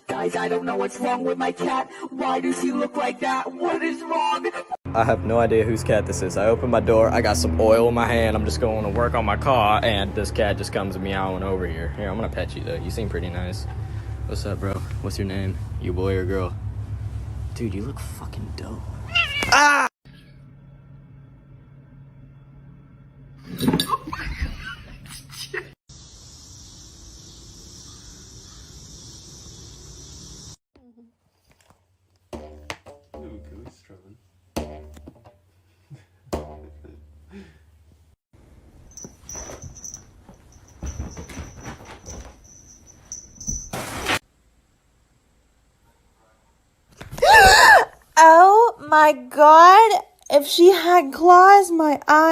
Guys, I don't know what's wrong with my cat. Why does he look like that? What is wrong? I have no idea whose cat this is. I open my door, I got some oil in my hand, I'm just going to work on my car, and this cat just comes meowing over here. Here, I'm gonna pet you though. You seem pretty nice. What's up, bro? What's your name? You boy or girl? Dude, you look fucking dope. Ah! Oh my god, if she had claws, my eye.